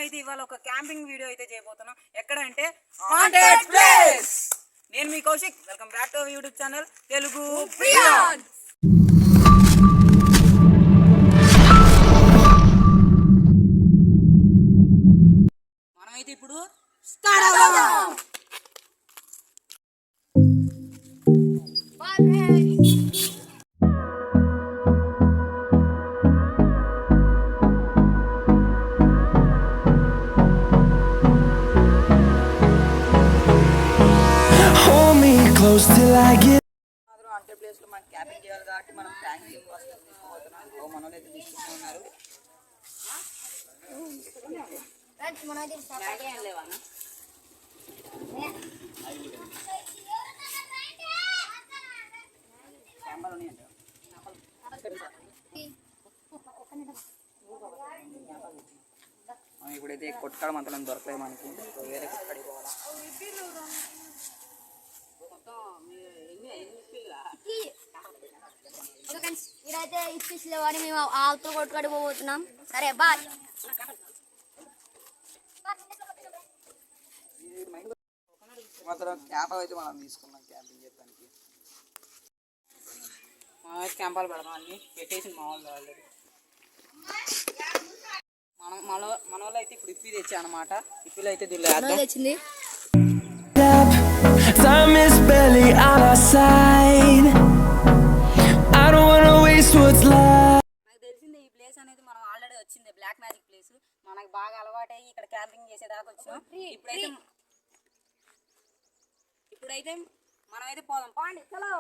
మనమైతే ఇవాళ ఒక క్యాంపింగ్ వీడియో అయితే చేయబోతున్నాం. ఎక్కడ అంటే హాంటెడ్ ప్లేస్. నేను మీ Kaushik. Welcome back to our YouTube channel Telugu beyond. మనమైతే ఇప్పుడు స్టార్ట్ అవుదాం. close till I get haunted place లో మనం క్యాంపింగ్ చేయాలి కాబట్టి మనం క్యాంపింగ్ వస్తువులు తీసుకోబోతున్నాం. మనోళ్ళు అయితే తీసుకుంటున్నారు. ఇప్పుడైతే కొట్టుకాడ మంతలం దొరకలేదు మనకి. వేరే కొట్టుకాడికి పోవాలా. ఇదైతే ఇప్పిస్లో అని మేము ఆవుతో కొట్టుకడిపోతున్నాం. సరే బాయ్. మాత్రం క్యాంప్ అయితే మనం తీసుకున్నాం క్యాంపింగ్ చేయడానికి. క్యాంపాలు పెడదాం అన్ని పెట్టేసి మామూలు ఆల్రెడీ మన వాళ్ళు అయితే ఇప్పుడు ఇప్పి తెచ్చా అనమాట. ఇప్పిలో అయితే తెచ్చింది. time is barely on our side. I don't wanna waste what's left. నాకు తెలిసింది ఈ ప్లేస్ అనేది మనం ఆల్రెడీ వచ్చింది. బ్లాక్ మ్యాజిక్ ప్లేస్ మనకు బాగా అలవాటయ్యి ఇక్కడ క్యాంపింగ్ చేసేదాకా వచ్చినాం. ఇప్పుడైతే మనమైతే పోదాం. పాండి చలో.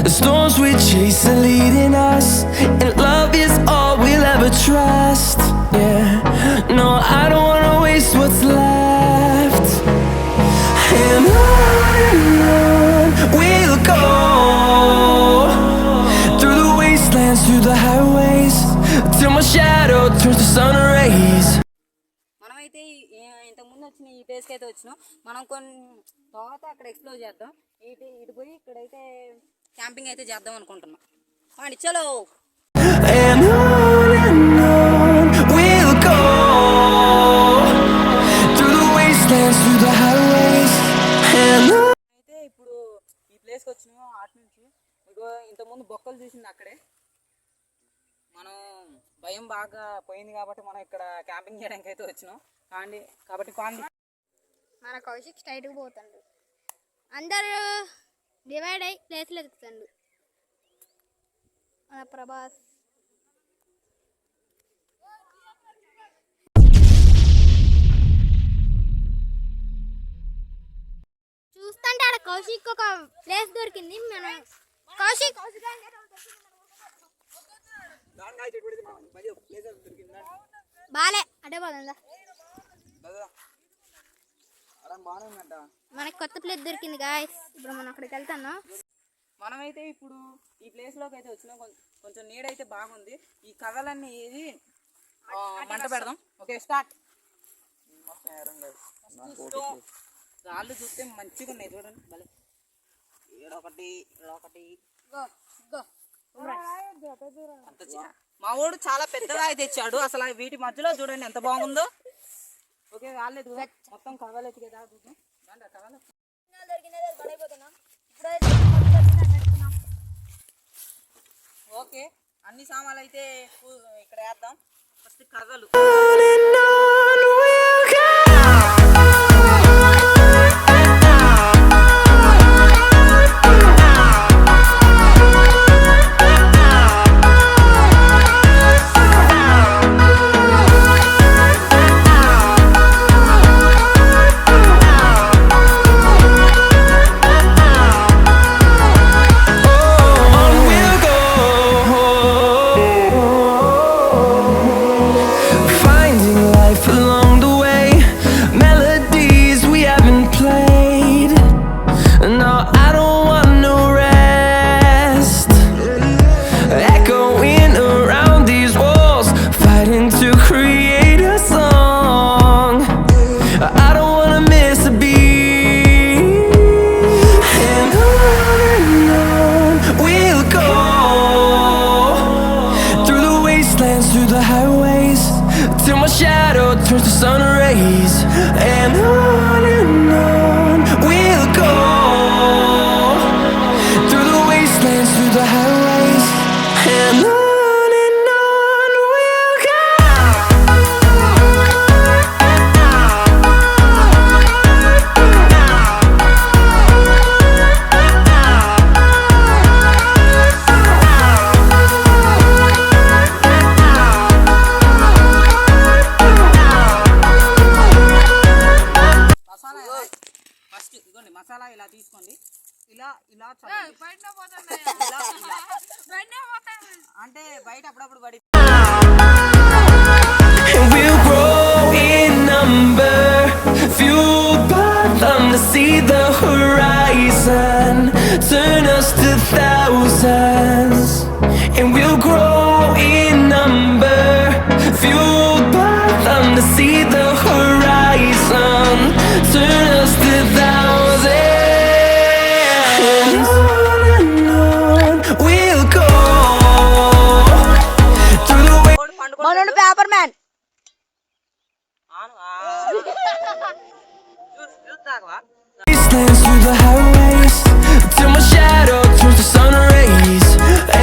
The storms we chase are leading us, and love is all we'll ever trust. Yeah, no, I don't wanna waste what's left. And on we'll go, through the wastelands, through the highways, till my shadow turns to sun rays. మనమైతే ఇంతకుముందు వచ్చిన ఈ ప్లేస్కి అయితే వచ్చినాం. మనం కొన్ని తర్వాత అక్కడ ఎక్స్ప్లోర్ చేద్దాం. ఇటు పోయి ఇక్కడైతే క్యాంపింగ్ అయితే చేద్దాం అనుకుంటున్నాం. అండి చలో. And on we'll go, through the wastelands, through the highways. And అయితే ఇప్పుడు ఈ ప్లేస్కి వచ్చినాం. అటు నుంచి ఇగో ఇంతకుముందు బొక్కలు చూసింది అక్కడే. మనం భయం బాగా పోయింది కాబట్టి మనం ఇక్కడ క్యాంపింగ్ చేయడానికి అయితే వచ్చినాం. కాబట్టి మన కౌశిక్ స్ట్రైట్గా పోతాడు. అందరూ డివైడ్ అయ్యి ప్లేస్లు ఎదుగుతాడు. మన ప్రభాస్ చూస్తుంటే ఆడ కౌశిక్ ఒక ప్లేస్ దొరికింది. మన కౌశిక్ బాలే అడే పోదా. మనకి కొత్త ప్లేస్ దొరికింది గాయస్. ఇప్పుడు మనం అక్కడికి వెళ్తాను. మనమైతే ఇప్పుడు ఈ ప్లేస్ లోకి అయితే వచ్చినాం. కొంచెం నీడైతే బాగుంది. ఈ కథలన్నీ ఏది మంట పెడదాం. Okay start. రాళ్ళు చూస్తే మంచిగా ఉన్నాయి చూడండి. భలే ఈడొకటి మా వాడు చాలా పెద్దగా అయితే తెచ్చాడు. అసలు వీటి మధ్యలో చూడండి ఎంత బాగుందో. ఓకే రాలేదు మొత్తం కథలు ఎత్తికేదా చూద్దాం. ఓకే అన్ని సామాన్లు అయితే ఇక్కడ వేద్దాం. ఫస్ట్ కథలు. along the wastelands, through the highways, till my shadow turns to sun rays. And on we'll go, through the wastelands, through the highways, and on we'll go. Masala first ఇదిగోండి మసాలా ఇలా తీసుకోండి ఇలా ఇలా చల్లండి. అంటే బయట అప్పుడప్పుడు పడి And we'll grow in number, fueled by them to see the horizon, turn us to thousands. And we'll grow in number, fueled by them to see the horizon, turn us to thousands. And on we'll go, through the way. మనోడు paper man Wastelands, through the highways, till my shadow turns to sun rays.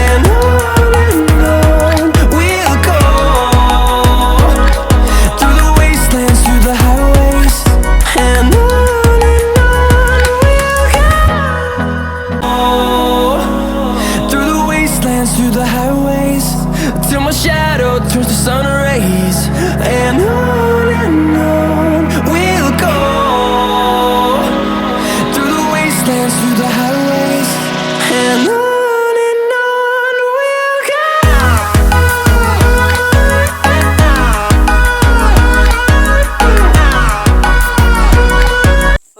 And on we'll go, through the wastelands, through the highways, and on we'll go, through the wastelands, through the highways, till my shadow turns to sun rays. And on we'll go, through the wastelands, through the highways, and on we'll go.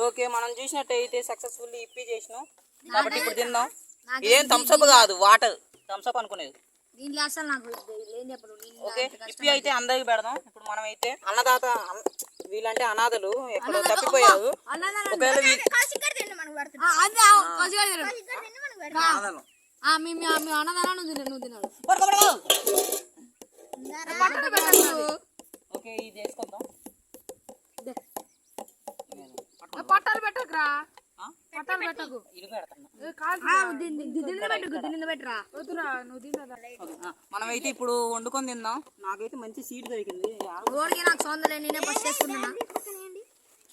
Okay మనం చూసినట్టయితే successfully ఇప్పి చేసినాం కాబట్టి ఇప్పుడు తిందాం. ఇదేం Thums Up కాదు, water. Thums Up అనుకునేది. దీంట్లో అసలు నాకు ఏం చెప్పరు ఓకే ఇప్పి అయితే అందరికి పెడదాం. ఇప్పుడు మనం అయితే అన్నదాత వీళ్ళంటే అనాథలు ఎక్కడో తప్పిపోయారు. ఒకవేళ ఓకే ఇది చేసుకుందాం. పట్టాలు పెట్టకురా ఆ? పట్టాలు పెట్టకు ఇది పెడతాను. వద్దురా నువ్వు తిన్నదా ఓకే, మనమైతే ఇప్పుడు వండుకొని తిందాం. నాకైతే మంచి సీట్ దొరికింది. నాకు సొంతలే నేనే ఫస్ట్ చేసుకుంటున్నా.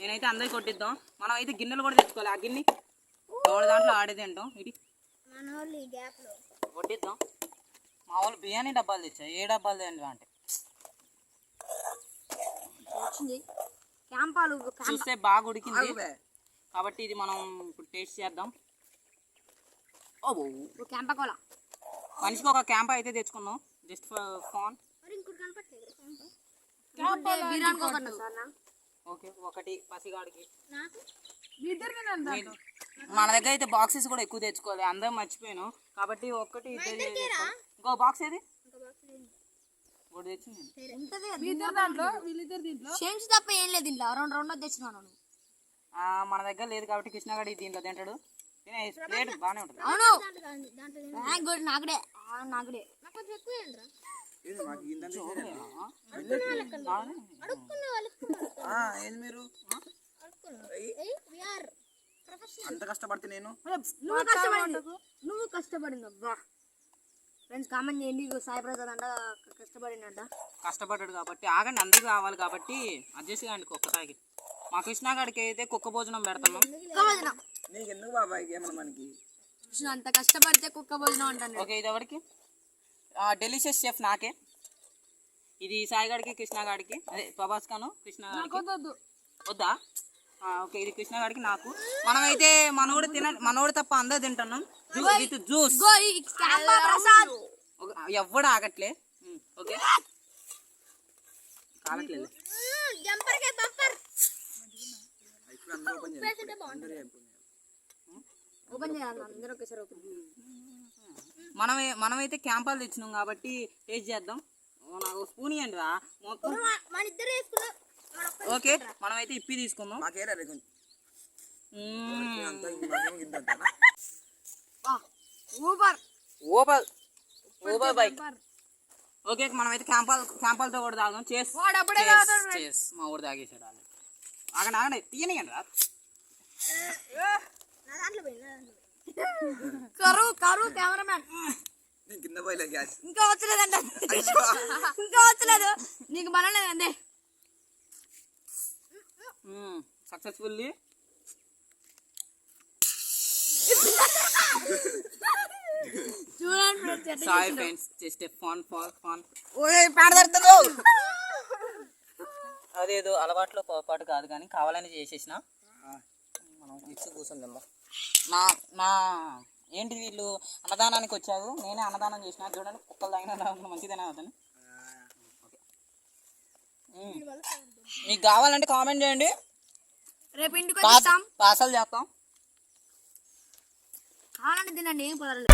నేనైతే అందరికి కొట్టిద్దాం. మనం అయితే గిన్నెలు కూడా తెచ్చుకోవాలి. ఆ గిన్నె ఎవరి దాంట్లో ఆడేది అంటాం. ఇది కొట్టిద్దాం. మా వాళ్ళు బిర్యానీ డబ్బాలు తెచ్చారు. ఏ డబ్బాలు తేండి అంటే వచ్చింది క్యాంపాలు చూస్తే బాగా ఉడికింది కాబట్టి ఇది మనం ఇప్పుడు టేస్ట్ చేద్దాం. ఓ క్యాంపా కోలా మనిషికి ఒక క్యాంప్ అయితే తెచ్చుకున్నాం జస్ట్ ఫర్ ఫాన్. ఓకే ఒకటి పసిగాడికి. మన దగ్గర అయితే బాక్సెస్ కూడా ఎక్కువ తెచ్చుకోవాలి. అందరం మర్చిపోయాను కాబట్టి ఒక్కటి ఇద్దరు ఇంకో బాక్స్ ఏది ఒకటి తెచ్చి తప్ప ఏం లేదు దీంట్లో రెండు రెండు తెచ్చినాను. మన దగ్గర లేదు కాబట్టి కృష్ణగాడి దీంట్లో తింటాడు. ప్లేట్ బాగానే ఉంటుంది. అవును నాకుడే నాకుడే మీరు అంత కష్టపడితే నేను నువ్వు కష్టపడింది అబ్బా. ఫ్రెండ్స్ కామెంట్ చేయండి. సాయి ప్రసాద్ అంట కష్టపడినట్ట. కష్టపడ్డాడు కాబట్టి ఆగండి, అందరికి కావాలి కాబట్టి అడ్జస్ట్ కాండి. ఒక్కసారికి మా కృష్ణగాడికి అయితే కుక్క భోజనం పెడతాము. నీకు ఎందుకు బాబాయ్ ఏమన్నా మనకి అంత కష్టపడితే కుక్క భోజనం అంటాను. ఓకే ఇది ఎవరికి? డెలిషియస్ షెఫ్ నాకే. ఇది సాయిగాడికి కృష్ణగాడికి, అదే ప్రభాస్ ఖాను కృష్ణగాడికి. వద్దా? ఓకే ఇది కృష్ణగాడికి నాకు. మనమైతే మనోడు తప్ప అందరు తింటున్నాం విత్ జ్యూస్. ఎవ్వడు ఆగట్లే. ఓకే కాగట్లేదు. మనమైతే క్యాంపాలు తెచ్చినాం కాబట్టి టేస్ట్ చేద్దాం. నాకు స్పూన్ ఇవ్వండి రా మొత్తం. ఓకే మనమైతే ఇప్పి తీసుకుందాం. ఊబర్ బైక్ ఓకే మనమైతే క్యాంపాలతో కూడా తాగుదాం. చేస్ వాడు అప్పుడే చేస్, తాగుతాడు. చేస్. మా ఊరు తాగేసాడు వాళ్ళు. ఆగండి తీయనియండి రా. కరు కెమెరామ్యాన్ నేను కింద పోయలే గ్యాస్. ఇంకా వచ్చలేదంట. ఇంకా వచ్చలేదు నీకు మనలేదండి. సక్సెస్ఫుల్లీ చూడండి friends sorry friends, just fun for fun. అదేదో అలవాట్లో పొరపాటు కాదు కానీ కావాలని చేసేసిన. మనం ఇచ్చి కూర్చుందాం. నా ఏంటి వీళ్ళు అన్నదానానికి వచ్చారు, నేనే అన్నదానం చేసిన. చూడండి కుక్కలు తాగిన మంచిదేనా అతను. మీకు కావాలంటే కామెంట్ చేయండి, రేపు ఇంటికి వచ్చేస్తాం. పార్సల్ చేస్తాం. కావాలంటే తినండి, ఏం పర్వాలేదు.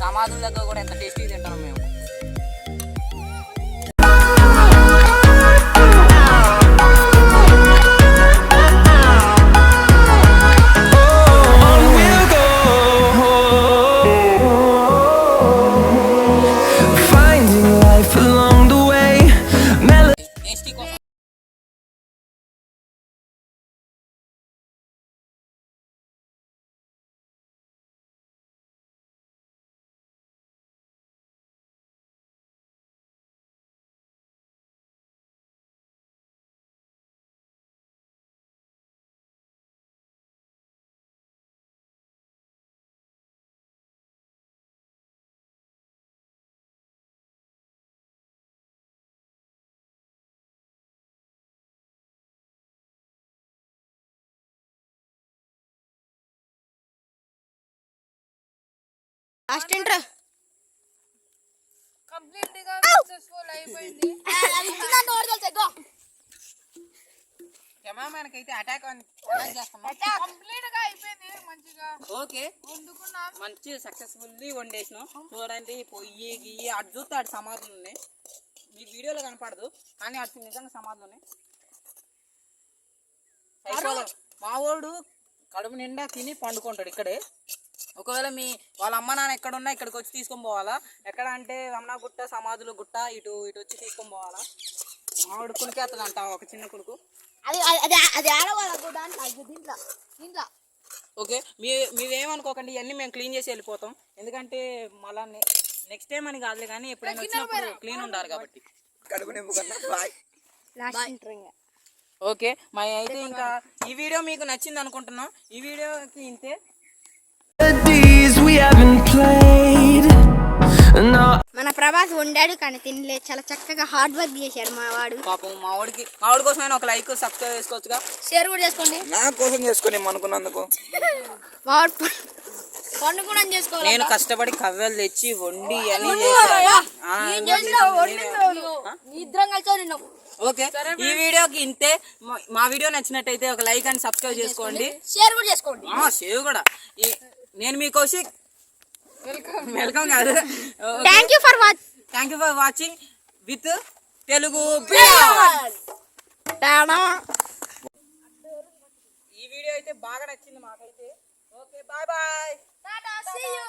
సమాధుల దగ్గర కూడా ఎంత టేస్టీ తింటాం మేము. On we'll go, finding life along the way. Tasty కోసం కంప్లీట్ గా సక్సెస్ఫుల్ అయిపోయింది. కెమెరామ్యాన్ అయితే అటాక్ చేస్తాం. కంప్లీట్ గా అయిపోయింది మంచిగా ఓకే వండుకున్నాం. మంచి సక్సెస్ఫుల్లీ వండేసినాం. చూడండి పొయ్యి గియ్యి అటు చూస్తే అటు సమాధులు ఉన్నాయి. మీకు వీడియోలో కనపడదు కానీ అటు నిజంగా సమాధులు ఉన్నాయి. మా వాడు కడుపు నిండా తిని పండుకుంటాడు ఇక్కడే. ఒకవేళ వాళ్ళ అమ్మ నాన్న ఎక్కడున్నా ఇక్కడికి వచ్చి తీసుకొని పోవాలా. ఎక్కడ అంటే రమణ గుట్ట, సమాధులు గుట్ట, ఇటు వచ్చి తీసుకొని పోవాలా. మావాడు కొనుకేస్తుందంట ఒక చిన్న కొడుకు. ఓకే మీరేమనుకోకండి, ఇవన్నీ మేము క్లీన్ చేసి వెళ్ళిపోతాం. ఎందుకంటే మళ్ళా నెక్స్ట్ టైం అని కాదులే కానీ ఎప్పుడైనా వచ్చినప్పుడు క్లీన్ ఉండాలి కాబట్టి. కడుపు నింపుకున్నా బాయ్. ఓకే అయితే ఇంకా ఈ వీడియో మీకు నచ్చింది అనుకుంటున్నాం. ఈ వీడియోకి ఇంతే. Melodies we haven't played. No. మన ప్రభాస్ వండాడు కానీ తినలేదు. చాలా చక్కగా హార్డ్ వర్క్ చేశాడు మా వాడు. పాపం మా వాడి కోసమైనా ఒక లైక్ సబ్స్క్రైబ్ చేసుకోవచ్చుగా. షేర్ కూడా చేసుకోండి. నా కోసం చేసుకుని అనుకున్నందుకు. మా వాడు పండు కూడా చేసుకోవాలి. నేను కష్టపడి కవ్వలు తెచ్చి వండి అని ఇద్దరం కలిసి నిన్నాం. ఓకే ఈ వీడియోకి ఇంతే. మా వీడియో నచ్చినట్టయితే ఒక లైక్ అండ్ సబ్స్క్రైబ్ చేసుకోండి, షేర్ కూడా చేసుకోండి. సేవ్ కూడా. నేను మీ కౌశిక్, వెల్కమ్ కాదు, thank you for watching with Telugu. ఈ వీడియో అయితే బాగా నచ్చింది మాకైతే. Okay bye bye. See you.